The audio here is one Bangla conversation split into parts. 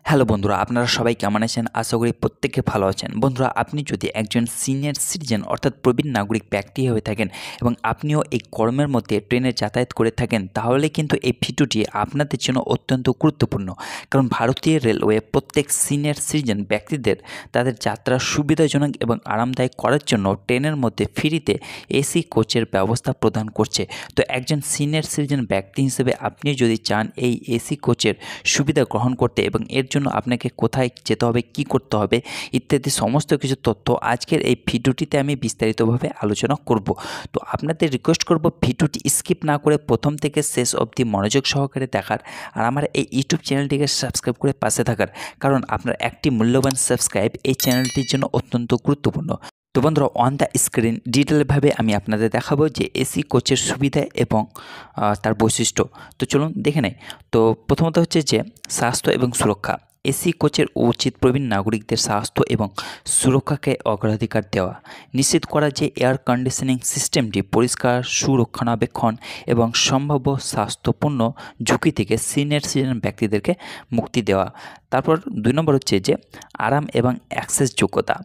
হ্যালো বন্ধুরা, আপনারা সবাই কেমন আছেন? আশা করি প্রত্যেকে ভালো আছেন। বন্ধুরা, আপনি যদি একজন সিনিয়র সিটিজেন অর্থাৎ প্রবীণ নাগরিক ব্যক্তি হয়ে থাকেন এবং আপনিও এই গরমের মধ্যে ট্রেনে যাতায়াত করে থাকেন, তাহলে কিন্তু এই ভিডিওটি আপনাদের জন্য অত্যন্ত গুরুত্বপূর্ণ। কারণ ভারতীয় রেলওয়ে প্রত্যেক সিনিয়র সিটিজেন ব্যক্তিদের তাদের যাত্রা সুবিধাজনক এবং আরামদায়ক করার জন্য ট্রেনের মধ্যে ফ্রিতে এসি কোচের ব্যবস্থা প্রদান করছে। তো একজন সিনিয়র সিটিজেন ব্যক্তি হিসেবে আপনি যদি চান এই এসি কোচের সুবিধা গ্রহণ করতে এবং এর জন্য আপনাকে কোথায় যেতে হবে, কি করতে হবে ইত্যাদি সমস্ত কিছু তথ্য আজকের এই ভিডিওটিতে আমি বিস্তারিতভাবে আলোচনা করব। তো আপনাদের রিকোয়েস্ট করব ভিডিওটি স্কিপ না করে প্রথম থেকে শেষ অবধি মনোযোগ সহকারে দেখার আর আমার এই ইউটিউব চ্যানেলটিকে সাবস্ক্রাইব করে পাশে থাকার, কারণ আপনার একটি মূল্যবান সাবস্ক্রাইব এই চ্যানেলটির জন্য অত্যন্ত গুরুত্বপূর্ণ। তো বন্ধুরা, অন দ্য স্ক্রিন ডিটেলভাবে আমি আপনাদের দেখাবো যে এসি কোচের সুবিধা এবং তার বৈশিষ্ট্য। তো চলুন দেখে নেই। তো প্রথমত হচ্ছে যে স্বাস্থ্য এবং সুরক্ষা। এসি কোচের উচিত প্রবীণ নাগরিকদের স্বাস্থ্য এবং সুরক্ষাকে অগ্রাধিকার দেওয়া, নিশ্চিত করা যে এয়ার কন্ডিশনিং সিস্টেমটি পরিষ্কার, সুরক্ষণাবেক্ষণ এবং সম্ভাব্য স্বাস্থ্যপূর্ণ ঝুঁকি থেকে সিনিয়র সিটিজেন ব্যক্তিদেরকে মুক্তি দেওয়া। তারপর 2 নম্বর হচ্ছে যে আরাম এবং অ্যাক্সেস যোগ্যতা।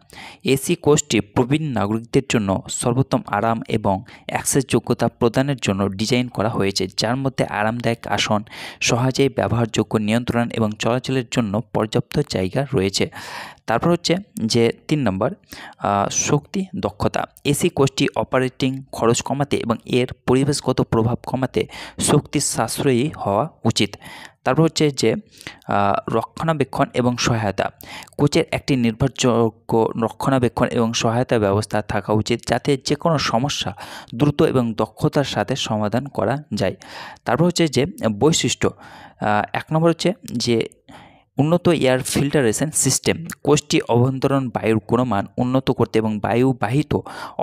এসি কোচটি প্রবীণ নাগরিকদের জন্য সর্বোত্তম আরাম এবং অ্যাক্সেস যোগ্যতা প্রদানের জন্য ডিজাইন করা হয়েছে, যার মধ্যে আরামদায়ক আসন, সহজেই ব্যবহারযোগ্য নিয়ন্ত্রণ এবং চলাচলের জন্য পর্যাপ্ত জায়গা রয়েছে। তারপর হচ্ছে যে 3 নম্বর শক্তি দক্ষতা। এসি কোচটি অপারেটিং খরচ কমাতে এবং এর পরিবেশগত প্রভাব কমাতে শক্তি সাশ্রয়ী হওয়া উচিত। তারপর হচ্ছে যে রক্ষণাবেক্ষণ এবং সহায়তা। কোচের একটি নির্ভরযোগ্য রক্ষণাবেক্ষণ এবং সহায়তা ব্যবস্থা থাকা উচিত, যাতে যে কোনো সমস্যা দ্রুত এবং দক্ষতার সাথে সমাধান করা যায়। তারপর হচ্ছে যে বৈশিষ্ট্য। 1 নম্বর হচ্ছে যে উন্নত এয়ার ফিল্টারেশন সিস্টেম। কোচটি অভ্যন্তরীণ বায়ুর গুণমান উন্নত করতে এবং বায়ুবাহিত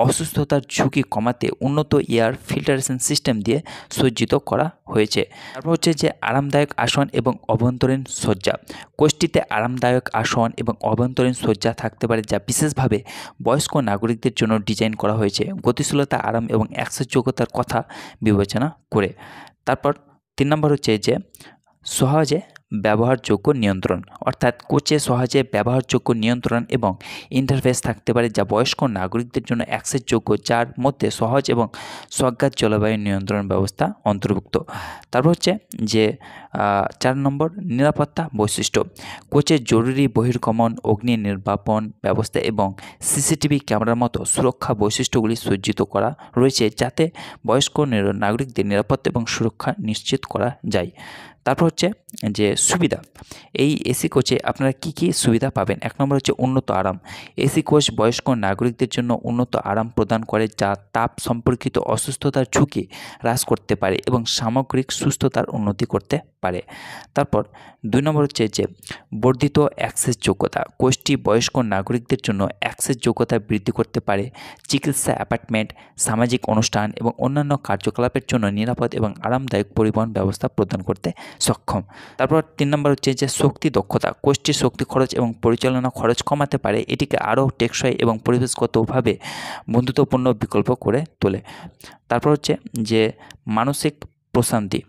অসুস্থতার ঝুঁকি কমাতে উন্নত এয়ার ফিল্টারেশন সিস্টেম দিয়ে সজ্জিত করা হয়েছে। তারপর হচ্ছে যে আরামদায়ক আসন এবং অভ্যন্তরীণ সজ্জা। কোচটিতে আরামদায়ক আসন এবং অভ্যন্তরীণ সজ্জা থাকতে পারে, যা বিশেষভাবে বয়স্ক নাগরিকদের জন্য ডিজাইন করা হয়েছে, গতিশীলতা, আরাম এবং অ্যাক্সেসযোগ্যতার কথা বিবেচনা করে। তারপর 3 নম্বর হচ্ছে যে সহজে ব্যবহারযোগ্য নিয়ন্ত্রণ, অর্থাৎ কোচে সহজে ব্যবহারযোগ্য নিয়ন্ত্রণ এবং ইন্টারফেস থাকতে পারে, যা বয়স্ক নাগরিকদের জন্য অ্যাক্সেসযোগ্য, যার মধ্যে সহজ এবং স্বজ্ঞাত জলবায়ু নিয়ন্ত্রণ ব্যবস্থা অন্তর্ভুক্ত। তারপর হচ্ছে যে 4 নম্বর নিরাপত্তা বৈশিষ্ট্য। কোচের জরুরি বহির্গমন, অগ্নি নির্বাপন ব্যবস্থা এবং সিসিটিভি ক্যামেরার মতো সুরক্ষা বৈশিষ্ট্যগুলি সজ্জিত করা রয়েছে, যাতে বয়স্ক নাগরিকদের নিরাপত্তা এবং সুরক্ষা নিশ্চিত করা যায়। তারপর হচ্ছে যে সুবিধা। এই এসি কোচে আপনারা কি কি সুবিধা পাবেন? 1 নম্বর হচ্ছে উন্নত আরাম। এসি কোচ বয়স্ক নাগরিকদের জন্য উন্নত আরাম প্রদান করে, যা তাপ সম্পর্কিত অসুস্থতার ঝুঁকি হ্রাস করতে পারে এবং সামগ্রিক সুস্থতার উন্নতি করতে পারে। তারপর 2 নম্বর হচ্ছে যে বর্ধিত অ্যাক্সেস যোগ্যতা। কোচটি বয়স্ক নাগরিকদের জন্য অ্যাক্সেস যোগ্যতা বৃদ্ধি করতে পারে, চিকিৎসা, অ্যাপার্টমেন্ট, সামাজিক অনুষ্ঠান এবং অন্যান্য কার্যকলাপের জন্য নিরাপদ এবং আরামদায়ক পরিবহন ব্যবস্থা প্রদান করতে সক্ষম। তারপর 3 নম্বর হচ্ছে যে শক্তি দক্ষতা। কোচটি শক্তি খরচ এবং পরিচালনা খরচ কমাতে পারে, এটিকে আরও টেকসই এবং পরিবেশগতভাবে বন্ধুত্বপূর্ণ বিকল্প করে তোলে। তারপর হচ্ছে যে মানসিক প্রশান্তি।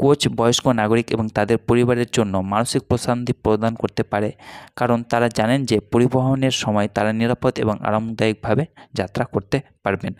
কোচ বয়স্ক নাগরিক এবং তাদের পরিবারের জন্য মানসিক প্রশান্তি প্রদান করতে পারে, কারণ তারা জানেন যে পরিবহনের সময় তারা নিরাপদ এবং আরামদায়কভাবে যাত্রা করতে পারবেন।